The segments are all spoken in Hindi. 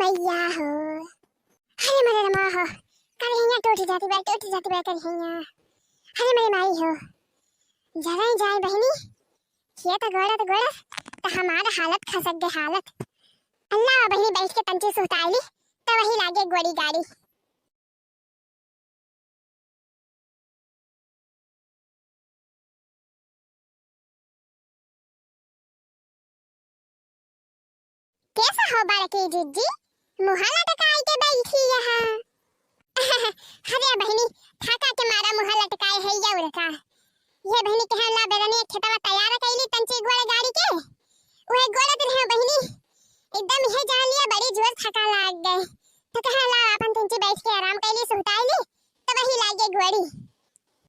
मैया हो, अरे मेरे रमा हो, कहीं टूट जाती बार कहीं। अरे मेरी माई हो, जरा ही जाए बहनी, ये तो गोड़ा तो हमारा हालत खसक गए हालत। अल्लाह बहनी बैठ के तंचे सुताई तो वही लागे गोड़ी गाड़ी। कैसा हो बालकी जिज्जी, मुहाला टकाई के बैठी यहाँ। अरे बहनी थाका के मारा मुहा लटकाए है या उड़का। ये बहनी के हल्ला बेरने खेतवा तैयार कैली तंची गोड़ गाड़ी के। ओए गोड़ दिन है बहनी, एकदम ये जान लिया बड़ी जोर थका लाग गए। तो कहा ला अपन तंची बैठ के आराम कैली सुताई ली तो वही लागे गोड़ी।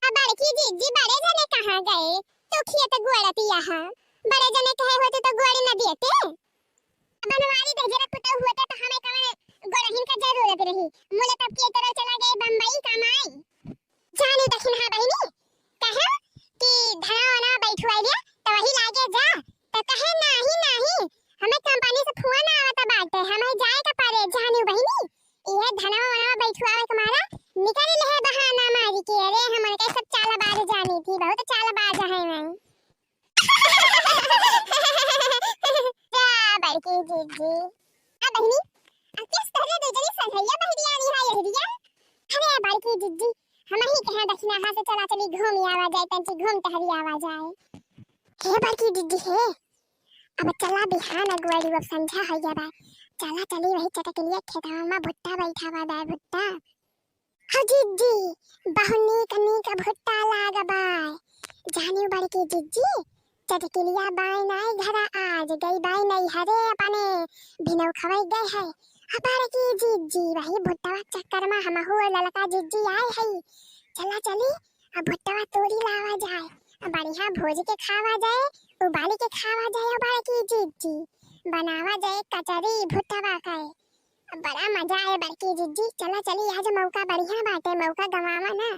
अब बालकी जिज्जी बड़े जने कहां गए, तो खेत गोड़ती यहाँ। बड़े जने कहे होते तो गोड़ी न देते। बनवारी दे जरा कुत्ता हुआ था तो हमें कवन गोड़हिन का जरूरत रही। मुले तब के तरह चला गए बम्बई कमाई। जाने दखिन हा बहनी कहे कि धना ना बैठवाई लिया तो वही लागे जा। तो कहे नहीं हमें कंपनी से फोन आवता बाटे, हमें जाए का पारे जानी बहनी। ये धना ना बैठवावे के मारा निकल ले बहाना मारी के। अरे हमन के सब चालबाज जानी थी, बहुत चालबाज है मैं। बालकी जिज्जी आ बहनी किस तरह दे जरी सधैया बहरिया नहीं है यहरिया। अरे बालकी जिज्जी हम ही कहां दक्षिणा हां से चला चली घूम आवा जाए तंची घूम टहरी आवा जाए। हे बालकी जिज्जी हे अब चला बिहान अगवाड़ी अब संझा हो गया बा। चला चली वही चटकलिया खेतवा में भुट्टा बैठा बा दाय भुट्टा। हो जिज्जी बहुनी कनी का भुट्टा लाग बा। जानियो बालकी जिज्जी चटकलिया बाई नाई घरा आज गई बाई नहीं हरे अपने भिनौ खवाई गए है। हमारे की जिज्जी वही भुट्टावा चक्कर में हम हो ललका जिज्जी आए है। चला चली अब भुट्टावा तोड़ी लावा जाए, बढ़िया भोज के खावा जाए, उबाली के खावा जाए। हमारे की जिज्जी बनावा जाए कचरी भुट्टावा का बड़ा मजा आए बड़की जिज्जी। चला चली आज मौका बढ़िया बाटे, मौका गवावा ना।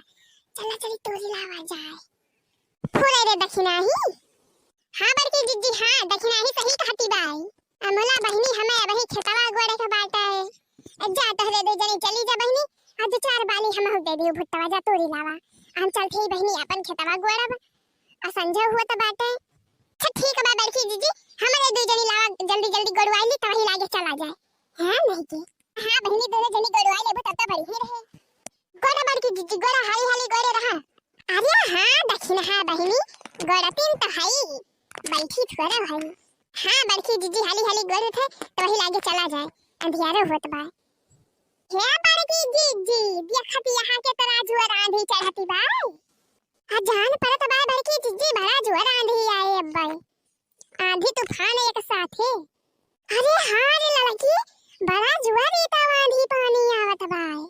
चला चली तोड़ी लावा जाए। फूले रे दक्षिणा ही हां बड़की जिज्जी हां दक्षिणा ही सही कहती बाई। अमला बहनी हमें वही खेतवा गोड़े का बाटा है। जा तहरे दे जनी चली जा बहनी, आज चार बाली हम हो दे दियो भुट्टावा जा तोड़ी लावा। हम चल थी बहनी अपन खेतवा गोड़ब और संझा हुआ तो बाटे। अच्छा ठीक है बड़की जिज्जी हमारे दो जनी लावा जल्दी गोड़वाई ली तो वही लागे चला जाए। हां नहीं की हां बहनी दो जनी गोड़वाई लेबो तब तो बढ़िया रहे। गोड़ा बड़की जिज्जी गोड़ा हाली गोड़े रहा। अरे हां दक्षिणा हां बहनी गोड़ा तीन तो है बैठी थोड़ा भाई। हां बड़की जिज्जी हाली गोरे थे तो वही लागे चला जाए, अंधियारा होत बा। हे बड़की जिज्जी देखती यहां के तराजू और आंधी चढ़ती बाई। आ जान परत बा बड़की जिज्जी बड़ा जोर आंधी आए अब बाई, आंधी तूफान एक साथ है। अरे हां रे लड़की बड़ा जोर इता आंधी पानी आवत बाई।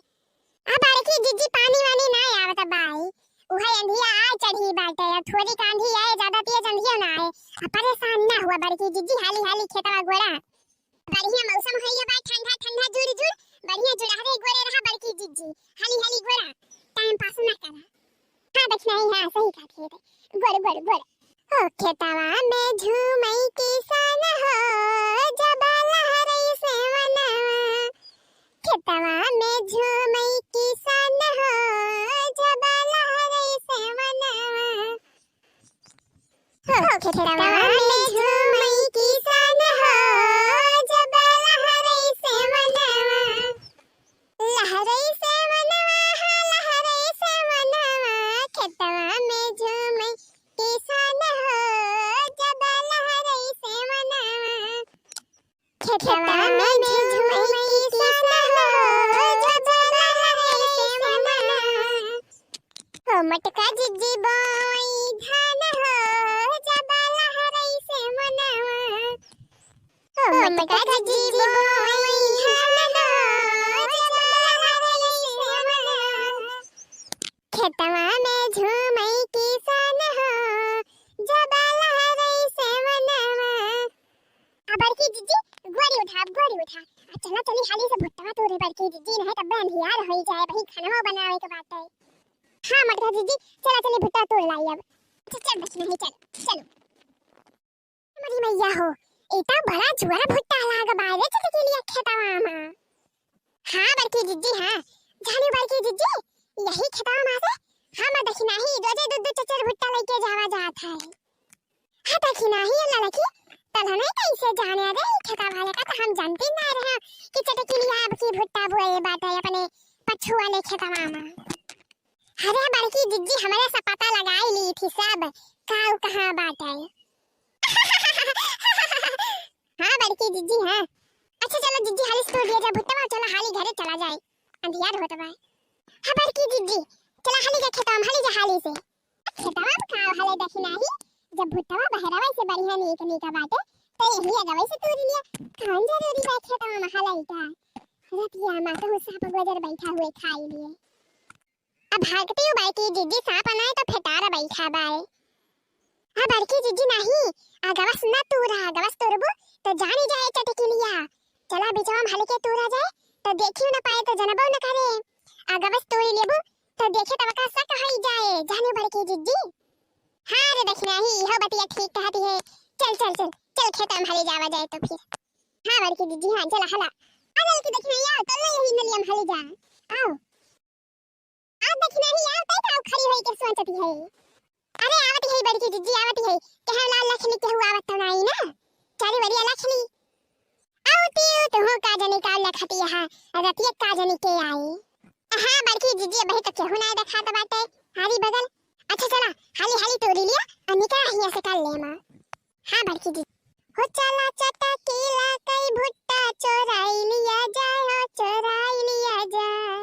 आ बड़की जिज्जी पानी वानी ना आवत बाई, उहे अंधिया आ चढ़ी बाटे। थोड़ी आंधी आए ज्यादा तेज अंधिया ना आए, परेशान ना हुआ बड़की जिज्जी हाली खेतवा गोड़ा। बढ़िया मौसम है ये भाई, ठंडा जुड़ बढ़िया जुड़ारे गोरे रहा बड़की जिज्जी हाली गोड़ा। टाइम पास ना करा। हां दक्षिणा ही हां सही कहा खेत गोड़ ओ खेतवा में झूमई किसान हो जब लहरई से मनवा। खेतवा में झूमई किसान हो जब लहरई से मनवा। हो खेतवा में झूमई किसान हो जब लहरई से मनवा। लहरई से मनवा लहरई से मनवा। खेतवा में झूमई किसान हो जब लहरई से मनवा। खेतवा में झूमई किसान हो जब लहरई से मनवा। हो मटका जिज्जी बोई धान हो जब लहरई से मनवा। हो मटका जिज्जी बोई धान हो जब लहरई से मनवा। खेतवा में झूमई किसान हो जब लहरई से मनवा। बड़की जिज्जी गोड़ी उठा चला चली हाली से भुट्टा तोड़े बड़की जिज्जी नहीं तब अंधियार हो जाए वही खाना बनावे के बात है। हां मटका जिज्जी चला चली भुट्टा तोड़ लाई अब। चल बस नहीं चलो मेरी मैया हो इतना बड़ा जुआ भुट्टा लाग बारे चल के लिए खेतवा में। हाँ बड़की जिज्जी हाँ जाने बड़की जिज्जी यही खेतवा में से हम देखना ही रोजे दूध चचर भुट्टा लेके जावा जात है। हाँ देखना ही अल्लाह लकी तल हमें कैसे जाने रे खेता वाले का तो हम जानते ना रहे कि चटकी लिया अब की भुट्टा बोए बात है अपने पछू वाले खेतवा में। अरे बड़की जिज्जी हमारे से पता लगाई ली थी सब काऊ कहाँ बात है। हाँ बड़की जिज्जी हाँ अच्छा चलो जिज्जी हाली स्टोर दिया जा भुट्टा चलो हाली घरे चला जाए अंधियार होता है। हाँ बड़की जिज्जी चला हाली जा खेतवा में हाली जा हाली से खेतवा में काऊ हाले देखना ही जब भुट्टा बहरावा से बढ़िया नहीं का बात है तो यही अगवे से तोड़ लिया कौन जरूरी है खेतवा में हालाई का रतिया मां तो सांप गुजर बैठा हुए खाई लिए। अब भागती हूँ बड़की जिज्जी सांप आना है तो फेटारा बैठा बाए। हाँ बड़की जिज्जी नहीं अगवा सुना तोरा अगवा तोड़बो तो जानी जाए चटकी लिया चला बिचवा में हल्के तोड़ा जाए तो देखियो ना पाए तो जनबो न करे अगवा तोड़ी लेबो तो देखे तब का सा कहाई जाए जाने बड़की जिज्जी। हाँ रे देखना ही हो बतिया ठीक कहती है चल चल चल चल खेत में हले जावा जाए तो फिर। हाँ बड़की जिज्जी हाँ चला हला अगल की देखना यार तो यही नलिया में हले जा आओ आप देखना ही यार तय का खड़ी होई के सोचती है। अरे आवती है बड़की जिज्जी आवती है कहे लाल लक्ष्मी के हुआ आवत नहीं ना चारी बढ़िया लक्ष्मी आवती तो हो का जने का लखती है रतिया का जने के आई। हां बड़की जिज्जी बहे तो केहू ना देखा तो बाटे हारी बगल अच्छा चला हाली हाली तोड़ी लिया और निकल हिया से कर ले मां। हां बड़की जिज्जी हो चला चटकीला कई भुट्टा चोराई लिया जाए हो चोराई लिया जाए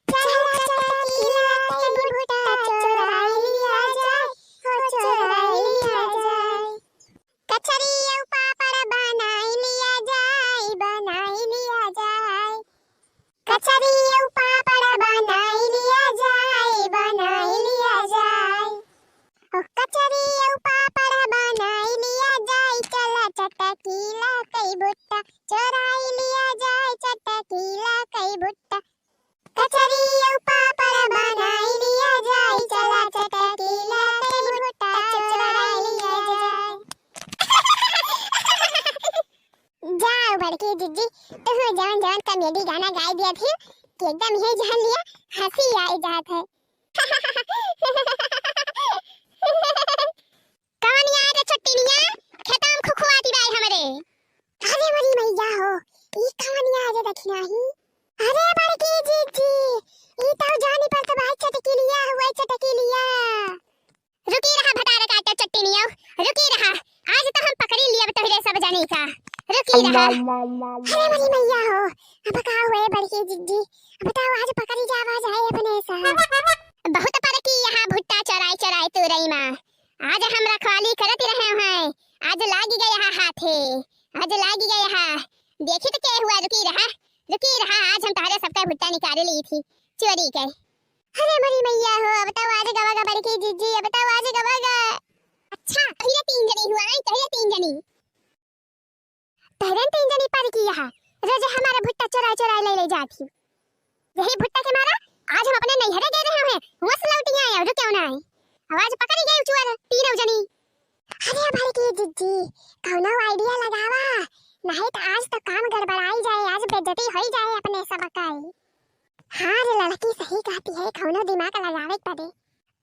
चला चटकीला कई भुट्टा चोराई लिया जाए हो चोराई लिया जाए कचरी पापड़ बनाई लिया जाए कचरी पापड़ बनाई लिया जाए ओ कचरी पापड़ बनाई लिया जाए चला चटकीला कई भुट्टा चोराई लिया जाए चटकीला कई भुट्टा कचरी पापड़ बनाई लिया जाए चला चटकीला कई भुट्टा चोराई लिया जाए। जाओ बड़की जिज्जी तो जवन जवन कॉमेडी गाना गा दिया थी कि एकदम ही जान लिया हंसी आई जात है। कौन यार छट्टीनिया खेता में खुखुआती बाई हमरे अरे मरी मैया हो ई कौन यार देखना ही अरे बड़की जिज्जी ई तो जानी पर तो भाई चटकी लिया हुआ चटकी लिया रुकी रहा भटारा काटा चट्टीनिया रुकी रहा आज तो हम पकड़ी लिया तोहरे सब जाने का रुकी रहा। अरे मरी मैया हो अब का हुए बड़की जिज्जी बताओ आज पकड़ी जावा जाए अपने साहब बहुत पर की यहां भुट्टा चराई चराई तो रही मां आज हम रखवाली करत रहे हैं आज लागी गया हाथे आज लागी गया देखी तो क्या हुआ रुकी रहा आज हम तारे सबका भुट्टा निकाल ली थी चोरी के। अरे मरी मैया हो अब बताओ आज गवागा बड़की जिज्जी अब बताओ आज गवागा। अच्छा पहले 3 जनी हुआ है पहले 3 जनी पर की यहां रोज हमारा भुट्टा चोरा ले जाती यही भुट्टा के मारा आज हम अपने नैहरे गए रहे हैं वस लौटी आए और क्यों ना आए आवाज पकड़ी गई चोर 3 जनी। अरे बड़की जिज्जी कौनो आइडिया लगावा नहीं तो आज तो काम गड़बड़ाई जाए आज बेइज्जती होई जाए अपने सबकाई। हां रे लड़की सही कहती है कौनो दिमाग लगावे पड़े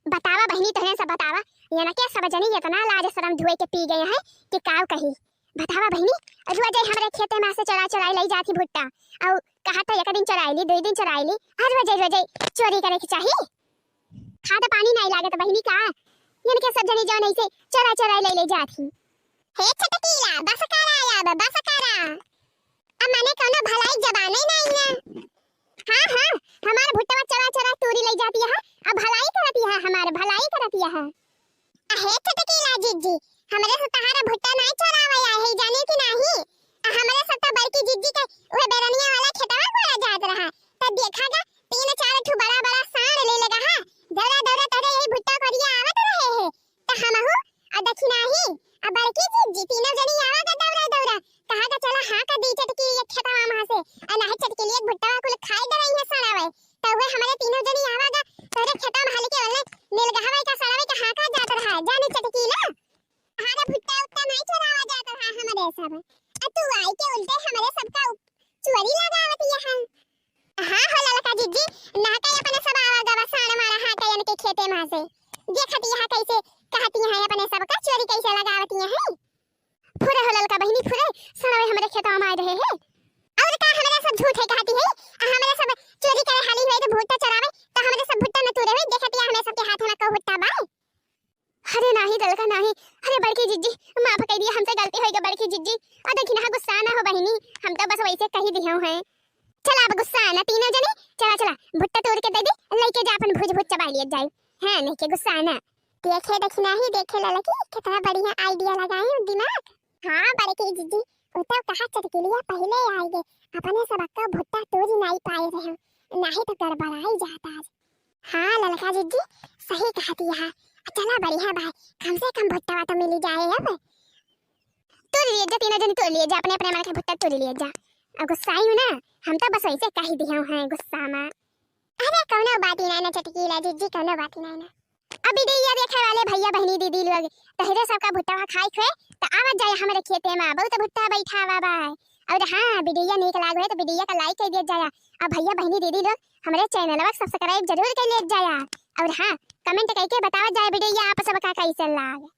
बतावा बहनी तोहरे सब बतावा ये ना क्या सब जनी इतना लाज शर्म धुए के पी गए हैं कि काव कही बतावा बहनी रोज हमरे खेते में से चोरा ले जाती भुट्टा और कहा तो एक दिन चोराई ली 2 दिन चोराई ली हर रोज चोरी करे की चाहिए खाद पानी नहीं लागत बहनी का यानी के सब जनी जो नहीं से चोरा ले जाती हे छटकीला बस करा अब माने कोनो भलाई जबाने नहीं ना। हां हमारे भुट्टा चोरा तोरी ले जाती है अब भलाई करती है हमारे भलाई करती है। हे छटकीला जिज्जी हमरे से तहारा भुट्टा नहीं चोरावा है जाने की नहीं हमरे से तो बड़की जिज्जी के ओए बेरनिया वाला खेतवा गोरा जात रहा तब देखागा 3-4 ठो बड़ा सांड ले लेगा हां दौड़ा तोरे यही भुट्टा करिया आवत रहे है तो हमहु आ देखी नहीं अब बड़की जिज्जी 3 जनी आवागा दौड़ा कहा का चला हां का दी चटकी एक खेतवा वहां से आ नहीं चटकी लिए भुट्टा कुल खाई दे रही है सड़ावे तो वे हमारे 3 जनी आवागा तोरे खेतवा में हल के वाले नीलगहवा का सड़ावे का हां का जात रहा जाने चटकी ना हमारा भुट्टा उतना नहीं चोरावा जात रहा हमारे सब तू आई के उल्टे हमारे सबका खेते में से देखती यहाँ कैसे कहती हैं अपने सबका चोरी कैसे लगावती हैं। फुरे हो ललका बहिनी फुरे सुनावे हमरे खेतवा में आ रहे हैं और का हमारा सब झूठ है कहती है। हमारा सब चोरी करे हाली हुई तो भुट्टा चरावे तो हमारे सब भुट्टा न तुरे हुई देखती है हमें सबके हाथ में को भुट्टा बा। अरे नाही दलका नाही, अरे बड़की जिज्जी माफ कर दिया हमसे गलती होई ग बड़की जिज्जी। और देखी ना गुस्सा ना हो बहिनी, हम तो बस वैसे कही दिया हैं। चला अब गुस्सा ना तीनों जने, चला चला भुट्टा तोड़ के दे दे लेके जा अपन भुज भुज चबा लिए जाए है नहीं के गुस्सा ना। देखे देखी नहीं देखे ललकी कितना बढ़िया आइडिया लगाए दिमाग। हां बड़की जिज्जी वो तो कहा चटकेलिया पहले आएंगे अपने सब का भुट्टा तोड़ नहीं पाए रहे नहीं तो गड़बड़ा ही जाता आज। हां ललका जिज्जी सही कहती है। चला बढ़िया भाई कम से कम भुट्टा तो मिल जाए। अब तोड़ लिए जा तीनों जन तोड़ लिए जा अपने अपने मार के भुट्टा तोड़ लिए जा। अब गुस्सा ही ना हम तो बस वैसे कह दिया हैं गुस्सा में। अरे कौनो बात ही ना चटकीला जिज्जी कौनो बात ही ना। अभी दैया देखे वाले भैया बहनी दीदी लोग तहरे सबका भुट्टा खाई खे तो आवत जाए हमारे खेते में बहुत भुट्टा बैठा हुआ बा। और हां वीडियो निक लागे तो वीडियो का लाइक कर दिया जाया और भैया बहनी दीदी लोग हमारे चैनल को सब्सक्राइब जरूर कर ले जाया। और हां कमेंट करके बतावा जाए वीडियो आप सबका कैसा लगा।